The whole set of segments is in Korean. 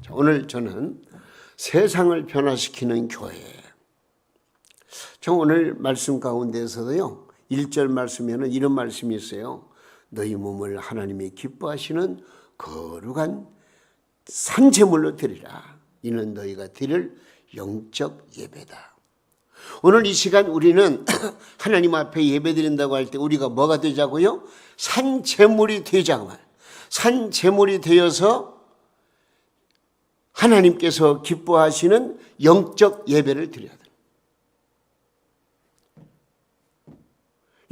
오늘 저는 세상을 변화시키는 교회. 저 오늘 말씀 가운데에서도요, 1절 말씀에는 이런 말씀이 있어요. 너희 몸을 하나님이 기뻐하시는 거룩한 산제물로 드리라. 이는 너희가 드릴 영적 예배다. 오늘 이 시간 우리는 하나님 앞에 예배 드린다고 할 때 우리가 뭐가 되자고요? 산제물이 되자고. 산제물이 되어서 하나님께서 기뻐하시는 영적 예배를 드려야 돼요.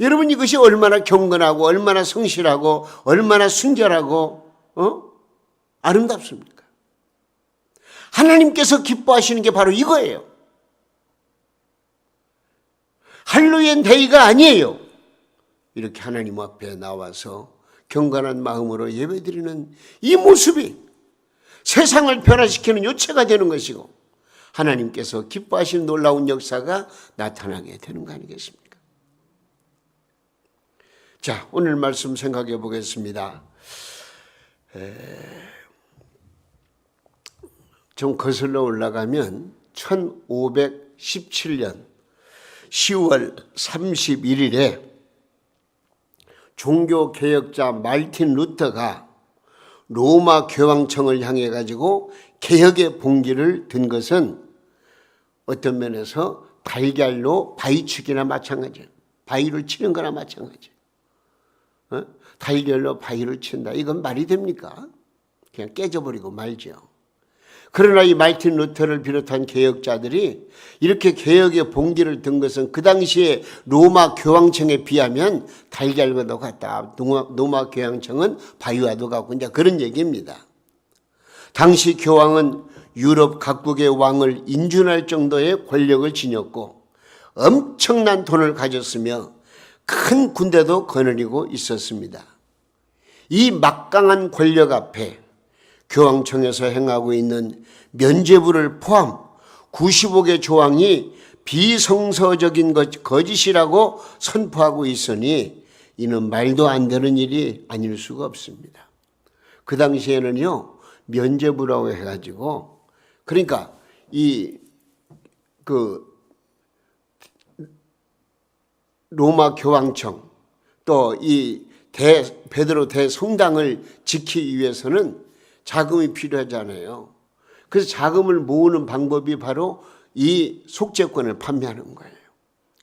여러분, 이것이 얼마나 경건하고 얼마나 성실하고 얼마나 순결하고 아름답습니까? 하나님께서 기뻐하시는 게 바로 이거예요. 할로윈 데이가 아니에요. 이렇게 하나님 앞에 나와서 경건한 마음으로 예배드리는 이 모습이 세상을 변화시키는 요체가 되는 것이고 하나님께서 기뻐하시는 놀라운 역사가 나타나게 되는 거 아니겠습니까? 자, 오늘 말씀 생각해 보겠습니다. 좀 거슬러 올라가면 1517년 10월 31일에 종교개혁자 말틴 루터가 로마 교황청을 향해 가지고 개혁의 봉기를 든 것은 어떤 면에서 달걀로 바위치기나 마찬가지예요. 바위를 치는 거나 마찬가지예요. 달걀로 바위를 친다. 이건 말이 됩니까? 그냥 깨져버리고 말죠. 그러나 이 말틴 루터를 비롯한 개혁자들이 이렇게 개혁의 봉기를 든 것은 그 당시에 로마 교황청에 비하면 달걀과도 같다. 로마 교황청은 바위와도 같고 이제 그런 얘기입니다. 당시 교황은 유럽 각국의 왕을 인준할 정도의 권력을 지녔고 엄청난 돈을 가졌으며 큰 군대도 거느리고 있었습니다. 이 막강한 권력 앞에 교황청에서 행하고 있는 면죄부를 포함 95개 조항이 비성서적인 거짓이라고 선포하고 있으니 이는 말도 안 되는 일이 아닐 수가 없습니다. 그 당시에는요, 면죄부라고 해가지고 그러니까 로마 교황청 또 이 베드로 대성당을 지키기 위해서는 자금이 필요하잖아요. 그래서 자금을 모으는 방법이 바로 이 속죄권을 판매하는 거예요.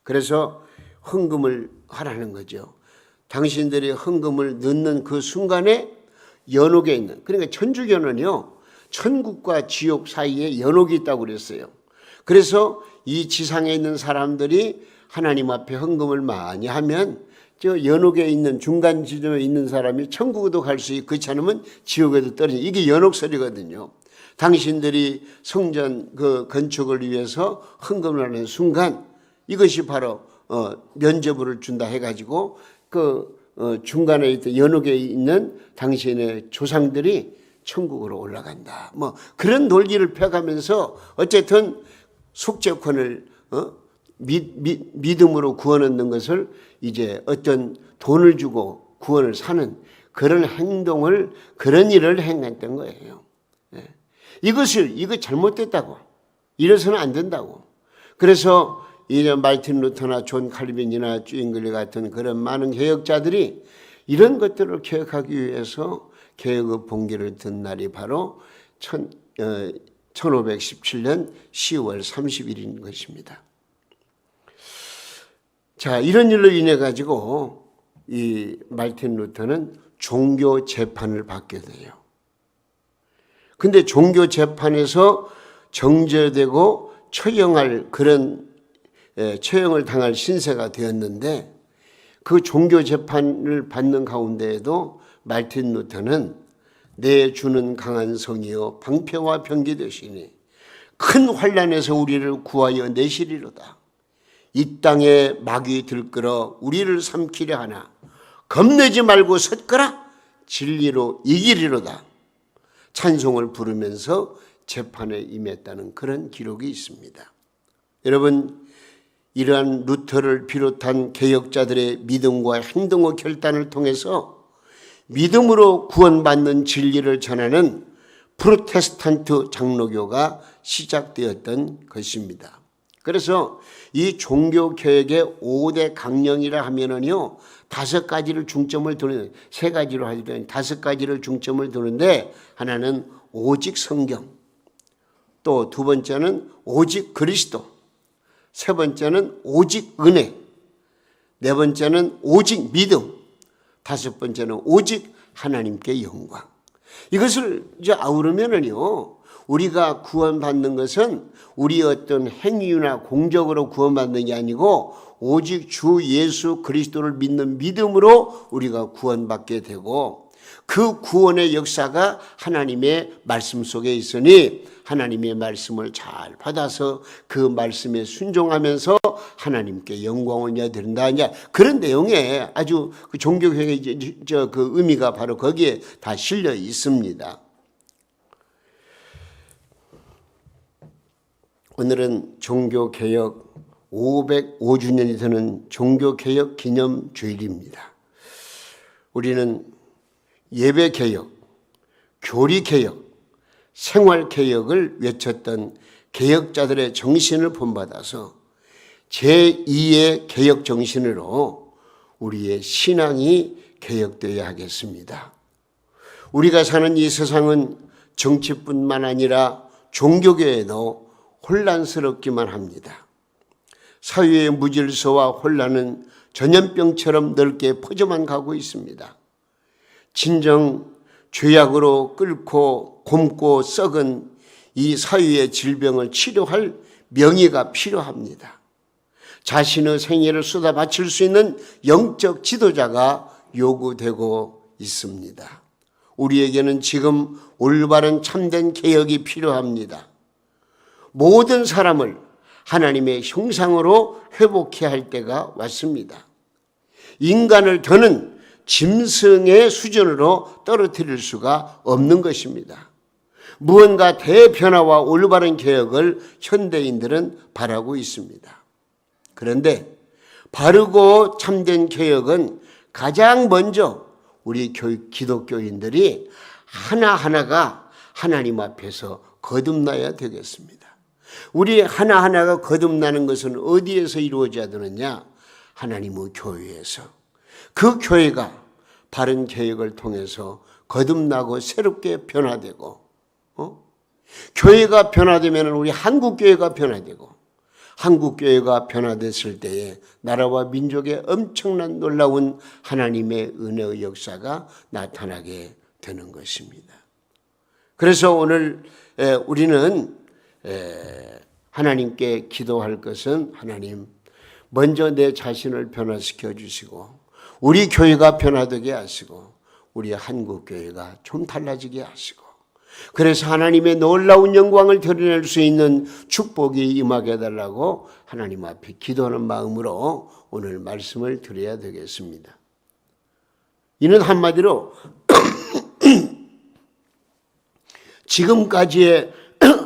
그래서 헌금을 하라는 거죠. 당신들이 헌금을 넣는 그 순간에 연옥에 있는, 그러니까 천주교는요, 천국과 지옥 사이에 연옥이 있다고 그랬어요. 그래서 이 지상에 있는 사람들이 하나님 앞에 헌금을 많이 하면 저 연옥에 있는 중간 지점에 있는 사람이 천국에도 갈 수 있고 그렇지 않으면 지옥에도 떨어지는, 이게 연옥설이거든요. 당신들이 성전 그 건축을 위해서 헌금을 하는 순간 이것이 바로 면죄부를 준다 해가지고 중간에 있던 연옥에 있는 당신의 조상들이 천국으로 올라간다. 뭐 그런 논리를 펴가면서 어쨌든 속죄권을 믿음으로 구원 얻는 것을 이제 어떤 돈을 주고 구원을 사는 그런 행동을, 그런 일을 행했던 거예요. 이거 잘못됐다고. 이래서는 안 된다고. 그래서 이제 말틴 루터나 존 칼빈이나 쥐잉글리 같은 그런 많은 개혁자들이 이런 것들을 개혁하기 위해서 개혁의 봉기를 든 날이 바로 1517년 10월 30일인 것입니다. 자, 이런 일로 인해 가지고 이 말틴 루터는 종교 재판을 받게 돼요. 근데 종교 재판에서 정죄되고 처형을 당할 신세가 되었는데 그 종교 재판을 받는 가운데에도 말틴 루터는 내 주는 강한 성이요 방패와 병기 되시니 큰 환난에서 우리를 구하여 내시리로다. 이 땅에 마귀 들끓어 우리를 삼키려 하나 겁내지 말고 섰거라 진리로 이기리로다. 찬송을 부르면서 재판에 임했다는 그런 기록이 있습니다. 여러분, 이러한 루터를 비롯한 개혁자들의 믿음과 행동의 결단을 통해서 믿음으로 구원받는 진리를 전하는 프로테스탄트 장로교가 시작되었던 것입니다. 그래서 이 종교개혁의 5대 강령이라 하면은요, 5가지를 중점을 두는, 3가지로 하든 5가지를 중점을 두는데, 하나는 오직 성경, 또 2번째는 오직 그리스도, 3번째는 오직 은혜, 4번째는 오직 믿음, 5번째는 오직 하나님께 영광. 이것을 이제 아우르면은요, 우리가 구원받는 것은 우리 어떤 행위나 공적으로 구원받는 게 아니고 오직 주 예수 그리스도를 믿는 믿음으로 우리가 구원받게 되고, 그 구원의 역사가 하나님의 말씀 속에 있으니 하나님의 말씀을 잘 받아서 그 말씀에 순종하면서 하나님께 영광을 드린다. 이제 그런 내용에 아주 그 종교개혁의 그 의미가 바로 거기에 다 실려 있습니다. 오늘은 종교개혁 505주년이 되는 종교개혁 기념주일입니다. 우리는 예배개혁, 교리개혁, 생활개혁을 외쳤던 개혁자들의 정신을 본받아서 제2의 개혁 정신으로 우리의 신앙이 개혁되어야 하겠습니다. 우리가 사는 이 세상은 정치뿐만 아니라 종교계에도 혼란스럽기만 합니다. 사회의 무질서와 혼란은 전염병처럼 넓게 퍼져만 가고 있습니다. 진정 죄악으로 끓고 곪고 썩은 이 사회의 질병을 치료할 명의가 필요합니다. 자신의 생애를 쏟아 바칠 수 있는 영적 지도자가 요구되고 있습니다. 우리에게는 지금 올바른 참된 개혁이 필요합니다. 모든 사람을 하나님의 형상으로 회복해야 할 때가 왔습니다. 인간을 더는 짐승의 수준으로 떨어뜨릴 수가 없는 것입니다. 무언가 대변화와 올바른 개혁을 현대인들은 바라고 있습니다. 그런데 바르고 참된 개혁은 가장 먼저 우리 기독교인들이 하나하나가 하나님 앞에서 거듭나야 되겠습니다. 우리 하나하나가 거듭나는 것은 어디에서 이루어져야 되느냐? 하나님의 교회에서. 그 교회가 바른 개혁을 통해서 거듭나고 새롭게 변화되고, 교회가 변화되면 우리 한국교회가 변화되고, 한국교회가 변화됐을 때에 나라와 민족의 엄청난 놀라운 하나님의 은혜의 역사가 나타나게 되는 것입니다. 그래서 오늘 우리는 하나님께 기도할 것은, 하나님 먼저 내 자신을 변화시켜 주시고 우리 교회가 변화되게 하시고 우리 한국교회가 좀 달라지게 하시고, 그래서 하나님의 놀라운 영광을 드러낼 수 있는 축복이 임하게 해달라고 하나님 앞에 기도하는 마음으로 오늘 말씀을 드려야 되겠습니다. 이는 한마디로 지금까지의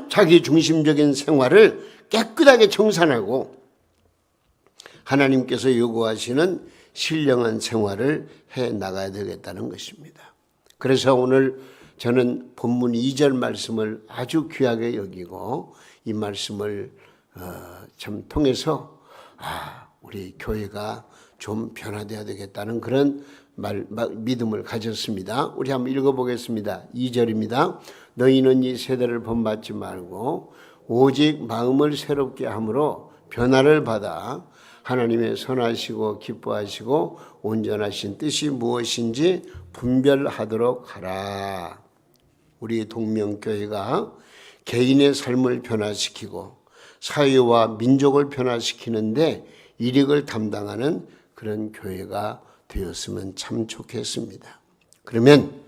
자기 중심적인 생활을 깨끗하게 청산하고 하나님께서 요구하시는 신령한 생활을 해 나가야 되겠다는 것입니다. 그래서 오늘 저는 본문 2절 말씀을 아주 귀하게 여기고 이 말씀을 참 통해서 우리 교회가 좀 변화되어야 되겠다는 그런 믿음을 가졌습니다. 우리 한번 읽어보겠습니다. 2절입니다. 너희는 이 세대를 본받지 말고 오직 마음을 새롭게 함으로 변화를 받아 하나님의 선하시고 기뻐하시고 온전하신 뜻이 무엇인지 분별하도록 하라. 우리 동명교회가 개인의 삶을 변화시키고 사회와 민족을 변화시키는데 이력을 담당하는 그런 교회가 되었으면 참 좋겠습니다. 그러면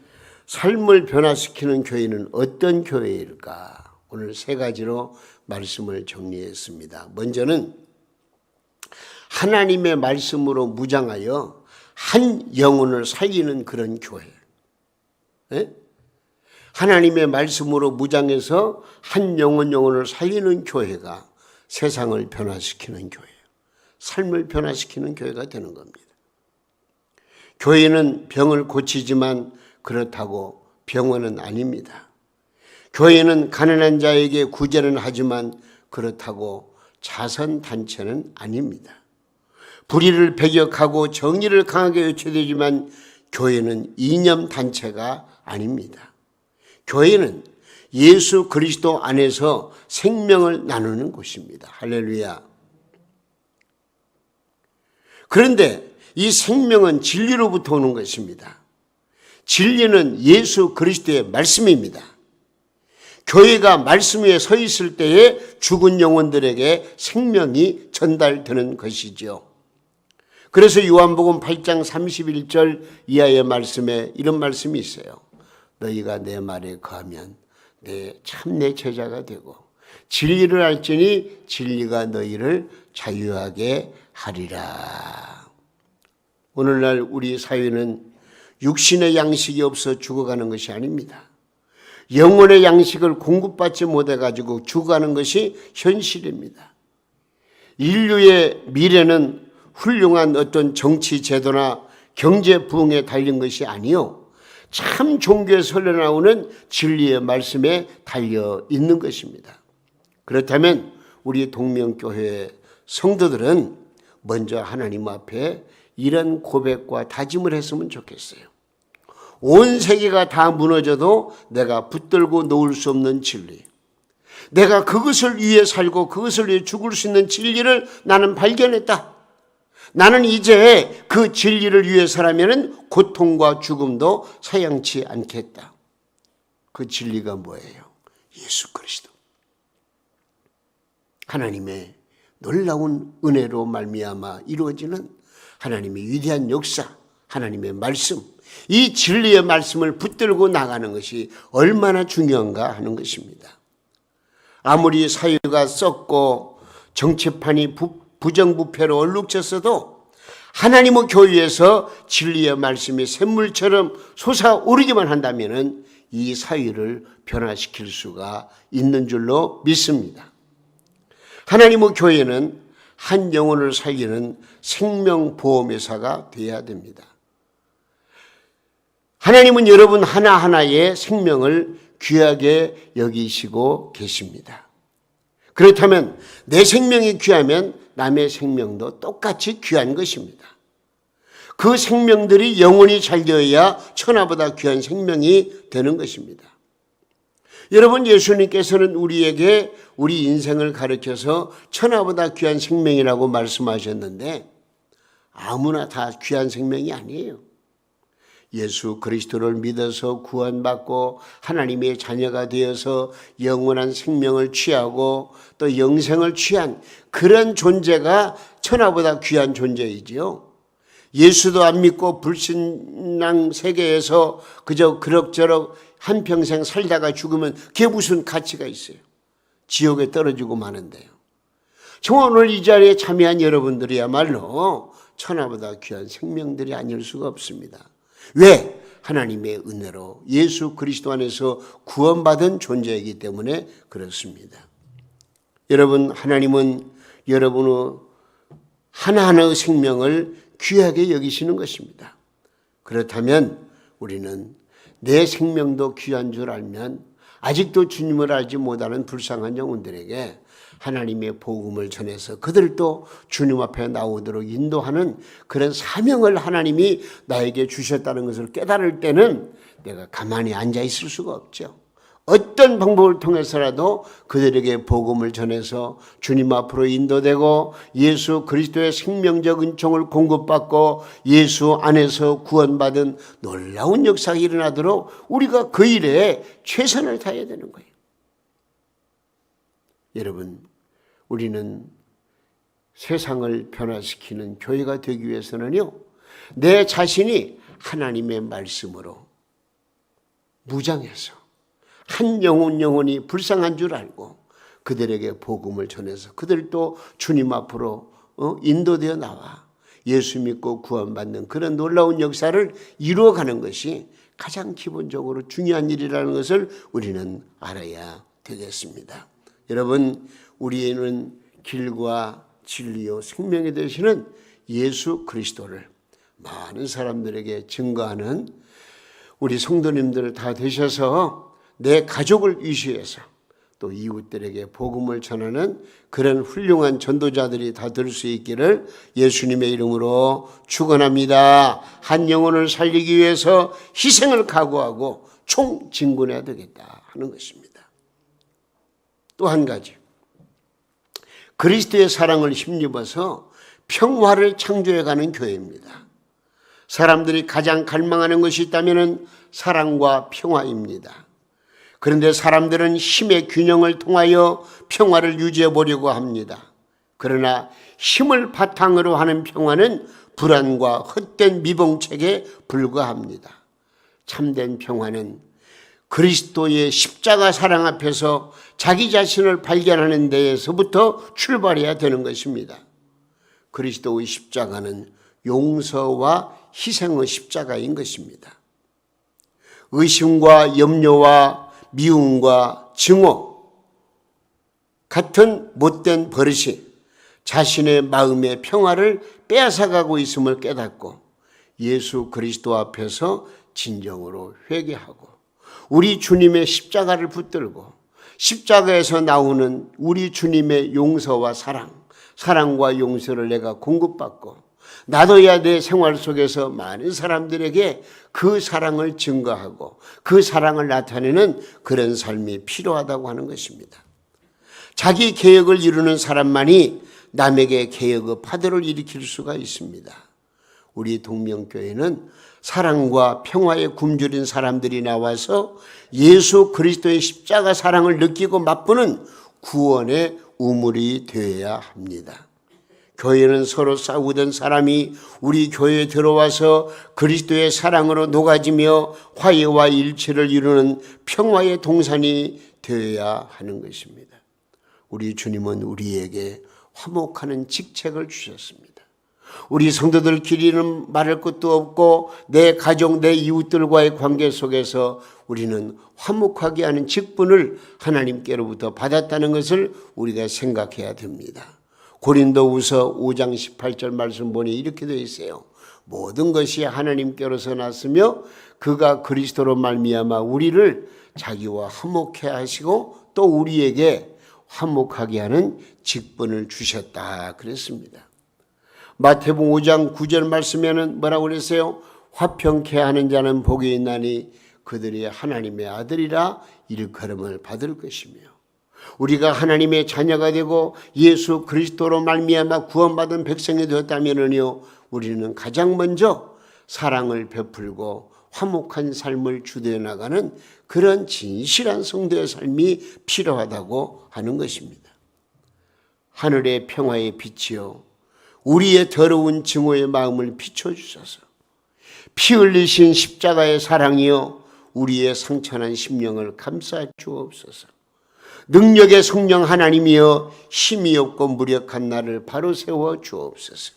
삶을 변화시키는 교회는 어떤 교회일까? 오늘 3가지로 말씀을 정리했습니다. 먼저는 하나님의 말씀으로 무장하여 한 영혼을 살리는 그런 교회. 하나님의 말씀으로 무장해서 한 영혼을 살리는 교회가 세상을 변화시키는 교회예요. 삶을 변화시키는 교회가 되는 겁니다. 교회는 병을 고치지만 그렇다고 병원은 아닙니다. 교회는 가난한 자에게 구제는 하지만 그렇다고 자선단체는 아닙니다. 불의를 배격하고 정의를 강하게 외쳐대지만 교회는 이념단체가 아닙니다. 교회는 예수 그리스도 안에서 생명을 나누는 곳입니다. 할렐루야. 그런데 이 생명은 진리로부터 오는 것입니다. 진리는 예수 그리스도의 말씀입니다. 교회가 말씀 위에 서 있을 때에 죽은 영혼들에게 생명이 전달되는 것이죠. 그래서 요한복음 8장 31절 이하의 말씀에 이런 말씀이 있어요. 너희가 내 말에 거하면 내 제자가 되고 진리를 알지니 진리가 너희를 자유하게 하리라. 오늘날 우리 사회는 육신의 양식이 없어 죽어가는 것이 아닙니다. 영혼의 양식을 공급받지 못해가지고 죽어가는 것이 현실입니다. 인류의 미래는 훌륭한 어떤 정치 제도나 경제 부흥에 달린 것이 아니요, 참 종교에서 흘러나오는 진리의 말씀에 달려 있는 것입니다. 그렇다면 우리 동명교회 성도들은 먼저 하나님 앞에 이런 고백과 다짐을 했으면 좋겠어요. 온 세계가 다 무너져도 내가 붙들고 놓을 수 없는 진리, 내가 그것을 위해 살고 그것을 위해 죽을 수 있는 진리를 나는 발견했다. 나는 이제 그 진리를 위해서라면 고통과 죽음도 사양치 않겠다. 그 진리가 뭐예요? 예수 그리스도. 하나님의 놀라운 은혜로 말미암아 이루어지는 하나님의 위대한 역사, 하나님의 말씀, 이 진리의 말씀을 붙들고 나가는 것이 얼마나 중요한가 하는 것입니다. 아무리 사회가 썩고 정치판이 부정부패로 얼룩졌어도 하나님의 교회에서 진리의 말씀이 샘물처럼 솟아오르기만 한다면 이 사회를 변화시킬 수가 있는 줄로 믿습니다. 하나님의 교회는 한 영혼을 살리는 생명보험회사가 되어야 됩니다. 하나님은 여러분 하나하나의 생명을 귀하게 여기시고 계십니다. 그렇다면 내 생명이 귀하면 남의 생명도 똑같이 귀한 것입니다. 그 생명들이 영원히 잘 되어야 천하보다 귀한 생명이 되는 것입니다. 여러분, 예수님께서는 우리에게 우리 인생을 가르쳐서 천하보다 귀한 생명이라고 말씀하셨는데 아무나 다 귀한 생명이 아니에요. 예수 그리스도를 믿어서 구원받고 하나님의 자녀가 되어서 영원한 생명을 취하고 또 영생을 취한 그런 존재가 천하보다 귀한 존재이지요. 예수도 안 믿고 불신앙 세계에서 그저 그럭저럭 한평생 살다가 죽으면 그게 무슨 가치가 있어요? 지옥에 떨어지고 마는데요. 정말 오늘 이 자리에 참여한 여러분들이야말로 천하보다 귀한 생명들이 아닐 수가 없습니다. 왜? 하나님의 은혜로 예수 그리스도 안에서 구원받은 존재이기 때문에 그렇습니다. 여러분, 하나님은 여러분의 하나하나의 생명을 귀하게 여기시는 것입니다. 그렇다면 우리는 내 생명도 귀한 줄 알면 아직도 주님을 알지 못하는 불쌍한 영혼들에게 하나님의 복음을 전해서 그들도 주님 앞에 나오도록 인도하는 그런 사명을 하나님이 나에게 주셨다는 것을 깨달을 때는 내가 가만히 앉아 있을 수가 없죠. 어떤 방법을 통해서라도 그들에게 복음을 전해서 주님 앞으로 인도되고 예수 그리스도의 생명적 은총을 공급받고 예수 안에서 구원받은 놀라운 역사가 일어나도록 우리가 그 일에 최선을 다해야 되는 거예요. 여러분, 우리는 세상을 변화시키는 교회가 되기 위해서는요, 내 자신이 하나님의 말씀으로 무장해서 한 영혼이 불쌍한 줄 알고 그들에게 복음을 전해서 그들도 주님 앞으로 인도되어 나와 예수 믿고 구원받는 그런 놀라운 역사를 이루어가는 것이 가장 기본적으로 중요한 일이라는 것을 우리는 알아야 되겠습니다. 여러분, 우리는 길과 진리요 생명이 되시는 예수 그리스도를 많은 사람들에게 증거하는 우리 성도님들 다 되셔서 내 가족을 위시해서 또 이웃들에게 복음을 전하는 그런 훌륭한 전도자들이 다 될 수 있기를 예수님의 이름으로 축원합니다. 한 영혼을 살리기 위해서 희생을 각오하고 총진군해야 되겠다 하는 것입니다. 또 한 가지, 그리스도의 사랑을 힘입어서 평화를 창조해가는 교회입니다. 사람들이 가장 갈망하는 것이 있다면 사랑과 평화입니다. 그런데 사람들은 힘의 균형을 통하여 평화를 유지해 보려고 합니다. 그러나 힘을 바탕으로 하는 평화는 불안과 헛된 미봉책에 불과합니다. 참된 평화는 그리스도의 십자가 사랑 앞에서 자기 자신을 발견하는 데에서부터 출발해야 되는 것입니다. 그리스도의 십자가는 용서와 희생의 십자가인 것입니다. 의심과 염려와 미움과 증오 같은 못된 버릇이 자신의 마음의 평화를 빼앗아가고 있음을 깨닫고 예수 그리스도 앞에서 진정으로 회개하고 우리 주님의 십자가를 붙들고 십자가에서 나오는 우리 주님의 용서와 사랑과 용서를 내가 공급받고 나도야 내 생활 속에서 많은 사람들에게 그 사랑을 증거하고 그 사랑을 나타내는 그런 삶이 필요하다고 하는 것입니다. 자기 계획을 이루는 사람만이 남에게 계획의 파도를 일으킬 수가 있습니다. 우리 동명교회는 사랑과 평화에 굶주린 사람들이 나와서 예수 그리스도의 십자가 사랑을 느끼고 맛보는 구원의 우물이 되어야 합니다. 교회는 서로 싸우던 사람이 우리 교회에 들어와서 그리스도의 사랑으로 녹아지며 화해와 일치를 이루는 평화의 동산이 되어야 하는 것입니다. 우리 주님은 우리에게 화목하는 직책을 주셨습니다. 우리 성도들끼리는 말할 것도 없고 내 가족, 내 이웃들과의 관계 속에서 우리는 화목하게 하는 직분을 하나님께로부터 받았다는 것을 우리가 생각해야 됩니다. 고린도후서 5장 18절 말씀 보니 이렇게 되어 있어요. 모든 것이 하나님께로서 났으며 그가 그리스도로 말미암아 우리를 자기와 화목해 하시고 또 우리에게 화목하게 하는 직분을 주셨다 그랬습니다. 마태복음 5장 9절 말씀에는 뭐라고 그랬어요? 화평케 하는 자는 복이 있나니 그들이 하나님의 아들이라 일컬음을 받을 것이며 우리가 하나님의 자녀가 되고 예수 그리스도로 말미암아 구원받은 백성이 되었다면요, 우리는 가장 먼저 사랑을 베풀고 화목한 삶을 주도해 나가는 그런 진실한 성도의 삶이 필요하다고 하는 것입니다. 하늘의 평화의 빛이요 우리의 더러운 증오의 마음을 비춰주셔서 피 흘리신 십자가의 사랑이요 우리의 상처난 심령을 감싸 주옵소서. 능력의 성령 하나님이여 힘이 없고 무력한 나를 바로 세워 주옵소서.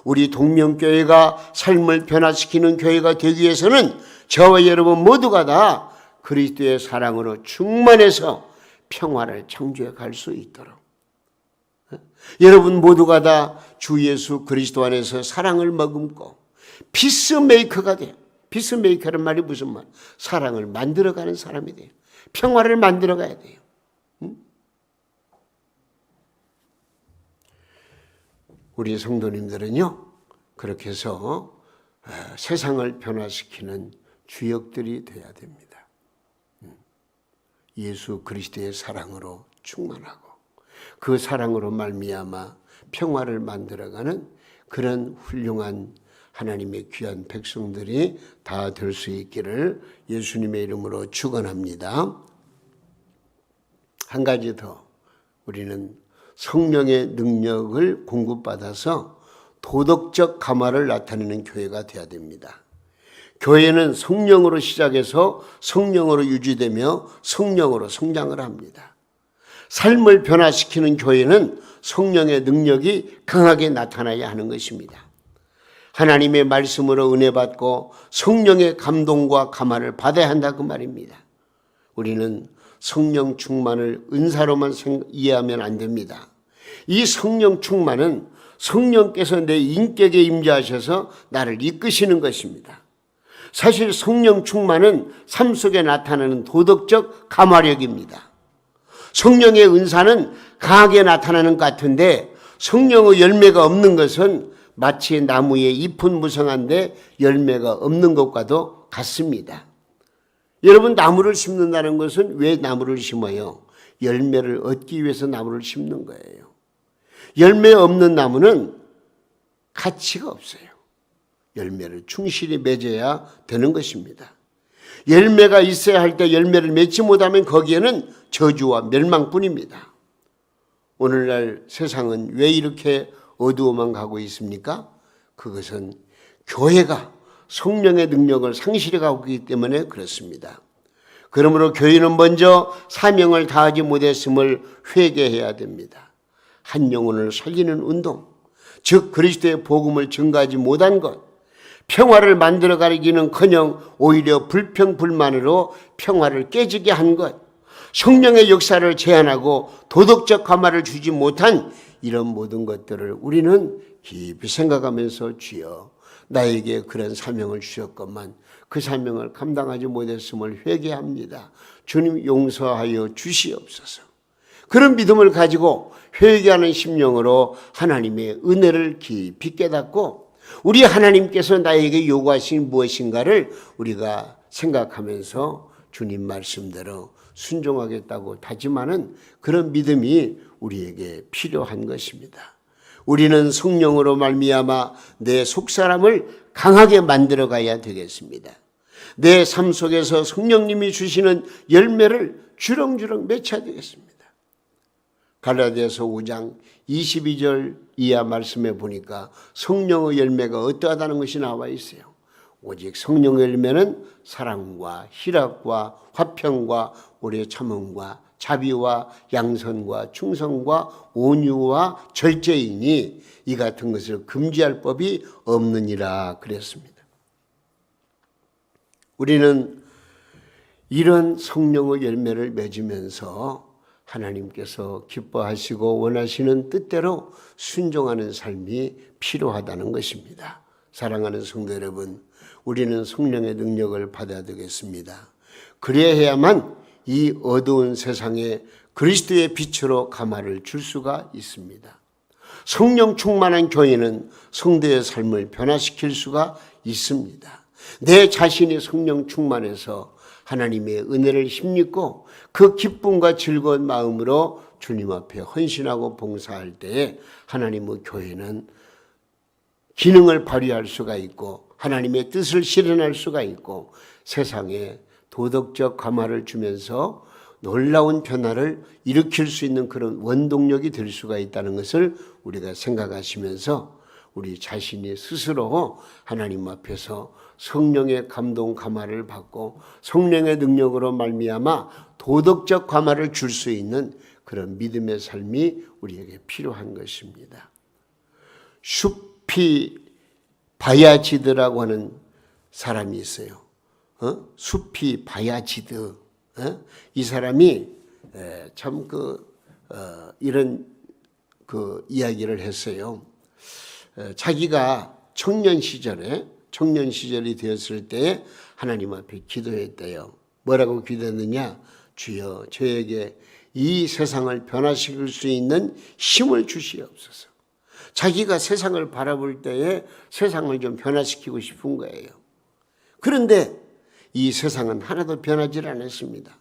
우리 동명교회가 삶을 변화시키는 교회가 되기 위해서는 저와 여러분 모두가 다 그리스도의 사랑으로 충만해서 평화를 창조해 갈 수 있도록 여러분 모두가 다 주 예수 그리스도 안에서 사랑을 머금고 피스메이커가 돼요. 피스메이커란 말이 무슨 말? 사랑을 만들어가는 사람이 돼요. 평화를 만들어가야 돼요. 우리 성도님들은요 그렇게 해서 세상을 변화시키는 주역들이 되어야 됩니다. 예수 그리스도의 사랑으로 충만하고 그 사랑으로 말미암아 평화를 만들어가는 그런 훌륭한 하나님의 귀한 백성들이 다 될 수 있기를 예수님의 이름으로 축원합니다. 한 가지 더, 우리는 성령의 능력을 공급받아서 도덕적 감화를 나타내는 교회가 되어야 됩니다. 교회는 성령으로 시작해서 성령으로 유지되며 성령으로 성장을 합니다. 삶을 변화시키는 교회는 성령의 능력이 강하게 나타나야 하는 것입니다. 하나님의 말씀으로 은혜 받고 성령의 감동과 감화를 받아야 한다 그 말입니다. 우리는 성령 충만을 은사로만 이해하면 안 됩니다. 이 성령 충만은 성령께서 내 인격에 임재하셔서 나를 이끄시는 것입니다. 사실 성령 충만은 삶 속에 나타나는 도덕적 감화력입니다. 성령의 은사는 강하게 나타나는 것 같은데 성령의 열매가 없는 것은 마치 나무에 잎은 무성한데 열매가 없는 것과도 같습니다. 여러분, 나무를 심는다는 것은 왜 나무를 심어요? 열매를 얻기 위해서 나무를 심는 거예요. 열매 없는 나무는 가치가 없어요. 열매를 충실히 맺어야 되는 것입니다. 열매가 있어야 할 때 열매를 맺지 못하면 거기에는 저주와 멸망뿐입니다. 오늘날 세상은 왜 이렇게 어두워만 가고 있습니까? 그것은 교회가 성령의 능력을 상실해 가고 있기 때문에 그렇습니다. 그러므로 교회는 먼저 사명을 다하지 못했음을 회개해야 됩니다. 한 영혼을 살리는 운동, 즉 그리스도의 복음을 증거하지 못한 것, 평화를 만들어 가기는커녕 오히려 불평불만으로 평화를 깨지게 한 것, 성령의 역사를 제한하고 도덕적 감화를 주지 못한 이런 모든 것들을 우리는 깊이 생각하면서 주여 나에게 그런 사명을 주셨건만 그 사명을 감당하지 못했음을 회개합니다. 주님 용서하여 주시옵소서. 그런 믿음을 가지고 회개하는 심령으로 하나님의 은혜를 깊이 깨닫고 우리 하나님께서 나에게 요구하신 무엇인가를 우리가 생각하면서 주님 말씀대로 순종하겠다고 다짐하는 그런 믿음이 우리에게 필요한 것입니다. 우리는 성령으로 말미암아 내 속사람을 강하게 만들어 가야 되겠습니다. 내 삶 속에서 성령님이 주시는 열매를 주렁주렁 맺혀야 되겠습니다. 갈라디아서 5장 22절 이하 말씀에 보니까 성령의 열매가 어떠하다는 것이 나와 있어요. 오직 성령의 열매는 사랑과 희락과 화평과 오래 참음과 자비와 양선과 충성과 온유와 절제이니 이 같은 것을 금지할 법이 없느니라 그랬습니다. 우리는 이런 성령의 열매를 맺으면서 하나님께서 기뻐하시고 원하시는 뜻대로 순종하는 삶이 필요하다는 것입니다. 사랑하는 성도 여러분, 우리는 성령의 능력을 받아야 되겠습니다. 그래야만 이 어두운 세상에 그리스도의 빛으로 감화를 줄 수가 있습니다. 성령 충만한 교회는 성도의 삶을 변화시킬 수가 있습니다. 내 자신이 성령 충만해서 하나님의 은혜를 힘입고 그 기쁨과 즐거운 마음으로 주님 앞에 헌신하고 봉사할 때에 하나님의 교회는 기능을 발휘할 수가 있고 하나님의 뜻을 실현할 수가 있고 세상에 도덕적 감화를 주면서 놀라운 변화를 일으킬 수 있는 그런 원동력이 될 수가 있다는 것을 우리가 생각하시면서 우리 자신이 스스로 하나님 앞에서 성령의 감동 감화를 받고 성령의 능력으로 말미암아 도덕적 감화를 줄 수 있는 그런 믿음의 삶이 우리에게 필요한 것입니다. 슈피 바야지드라고 하는 사람이 있어요. 슈피 바야지드. 이 사람이 참 이런 이야기를 했어요. 자기가 청년 시절이 되었을 때 하나님 앞에 기도했대요. 뭐라고 기도했느냐? 주여 저에게 이 세상을 변화시킬 수 있는 힘을 주시옵소서. 자기가 세상을 바라볼 때에 세상을 좀 변화시키고 싶은 거예요. 그런데 이 세상은 하나도 변하지 않았습니다.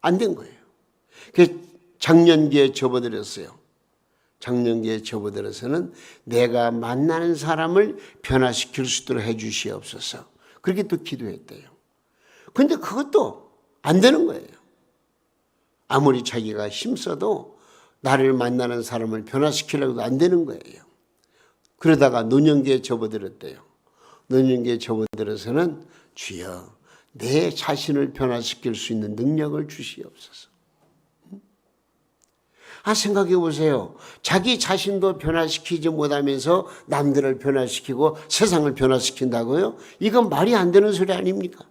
안 된 거예요. 그래서 장년기에 접어들었어요. 장년기에 접어들어서는 내가 만나는 사람을 변화시킬 수 있도록 해 주시옵소서. 그렇게 또 기도했대요. 그런데 그것도 안 되는 거예요. 아무리 자기가 힘써도 나를 만나는 사람을 변화시키려고도 안 되는 거예요. 그러다가 노년기에 접어들었대요. 노년기에 접어들어서는 주여 내 자신을 변화시킬 수 있는 능력을 주시옵소서. 생각해 보세요. 자기 자신도 변화시키지 못하면서 남들을 변화시키고 세상을 변화시킨다고요? 이건 말이 안 되는 소리 아닙니까?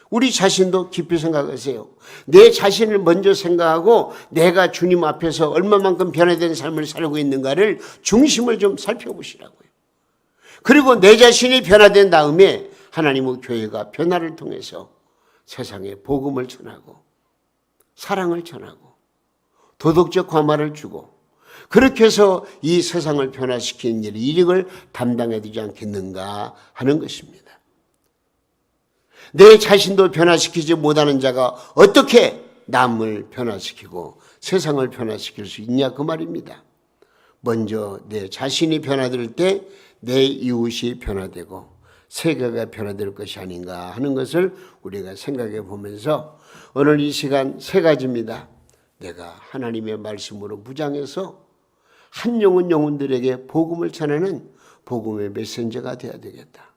우리 자신도 깊이 생각하세요. 내 자신을 먼저 생각하고 내가 주님 앞에서 얼마만큼 변화된 삶을 살고 있는가를 중심을 좀 살펴보시라고요. 그리고 내 자신이 변화된 다음에 하나님의 교회가 변화를 통해서 세상에 복음을 전하고 사랑을 전하고 도덕적 과마를 주고 그렇게 해서 이 세상을 변화시키는 일, 이익을 담당해야 되지 않겠는가 하는 것입니다. 내 자신도 변화시키지 못하는 자가 어떻게 남을 변화시키고 세상을 변화시킬 수 있냐 그 말입니다. 먼저 내 자신이 변화될 때 내 이웃이 변화되고 세계가 변화될 것이 아닌가 하는 것을 우리가 생각해 보면서 오늘 이 시간 세 가지입니다. 내가 하나님의 말씀으로 무장해서 한 영혼들에게 복음을 전하는 복음의 메신저가 되어야 되겠다.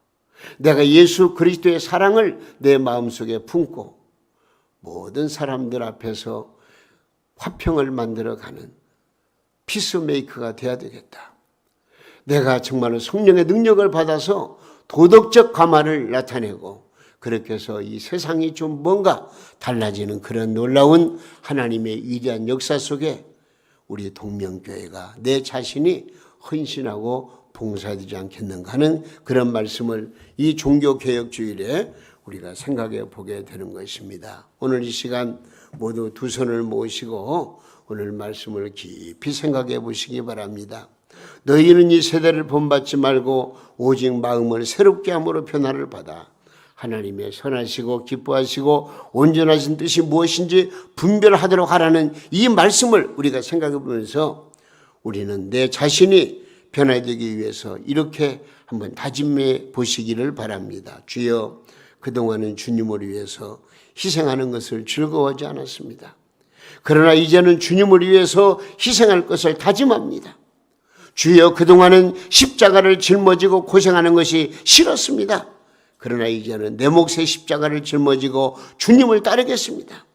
내가 예수 그리스도의 사랑을 내 마음속에 품고 모든 사람들 앞에서 화평을 만들어가는 피스메이커가 되어야 되겠다. 내가 정말로 성령의 능력을 받아서 도덕적 감화를 나타내고 그렇게 해서 이 세상이 좀 뭔가 달라지는 그런 놀라운 하나님의 위대한 역사 속에 우리 동명교회가 내 자신이 헌신하고 봉사되지 않겠는가 하는 그런 말씀을 이 종교개혁주일에 우리가 생각해 보게 되는 것입니다. 오늘 이 시간 모두 두 손을 모으시고 오늘 말씀을 깊이 생각해 보시기 바랍니다. 너희는 이 세대를 본받지 말고 오직 마음을 새롭게 함으로 변화를 받아 하나님의 선하시고 기뻐하시고 온전하신 뜻이 무엇인지 분별하도록 하라는 이 말씀을 우리가 생각해 보면서 우리는 내 자신이 변화되기 위해서 이렇게 한번 다짐해 보시기를 바랍니다. 주여, 그동안은 주님을 위해서 희생하는 것을 즐거워하지 않았습니다. 그러나 이제는 주님을 위해서 희생할 것을 다짐합니다. 주여, 그동안은 십자가를 짊어지고 고생하는 것이 싫었습니다. 그러나 이제는 내 몫의 십자가를 짊어지고 주님을 따르겠습니다.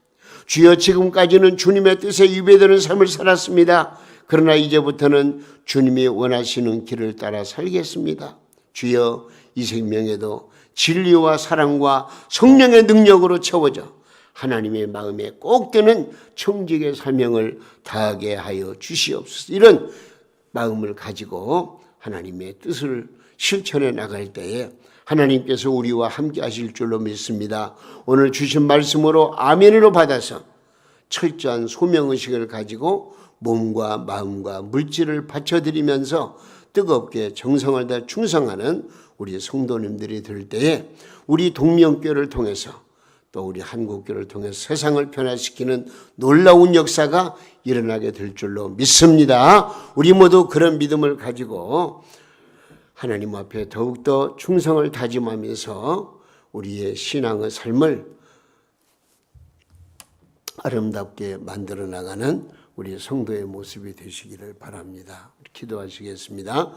주여, 지금까지는 주님의 뜻에 위배되는 삶을 살았습니다. 그러나 이제부터는 주님이 원하시는 길을 따라 살겠습니다. 주여, 이 생명에도 진리와 사랑과 성령의 능력으로 채워져 하나님의 마음에 꼭 드는 청직의 사명을 다하게 하여 주시옵소서. 이런 마음을 가지고 하나님의 뜻을 실천해 나갈 때에 하나님께서 우리와 함께 하실 줄로 믿습니다. 오늘 주신 말씀으로 아멘으로 받아서 철저한 소명의식을 가지고 몸과 마음과 물질을 바쳐드리면서 뜨겁게 정성을 다 충성하는 우리 성도님들이 될 때에 우리 동명교를 통해서 또 우리 한국교를 통해서 세상을 변화시키는 놀라운 역사가 일어나게 될 줄로 믿습니다. 우리 모두 그런 믿음을 가지고 하나님 앞에 더욱더 충성을 다짐하면서 우리의 신앙의 삶을 아름답게 만들어 나가는 우리 성도의 모습이 되시기를 바랍니다. 기도하시겠습니다.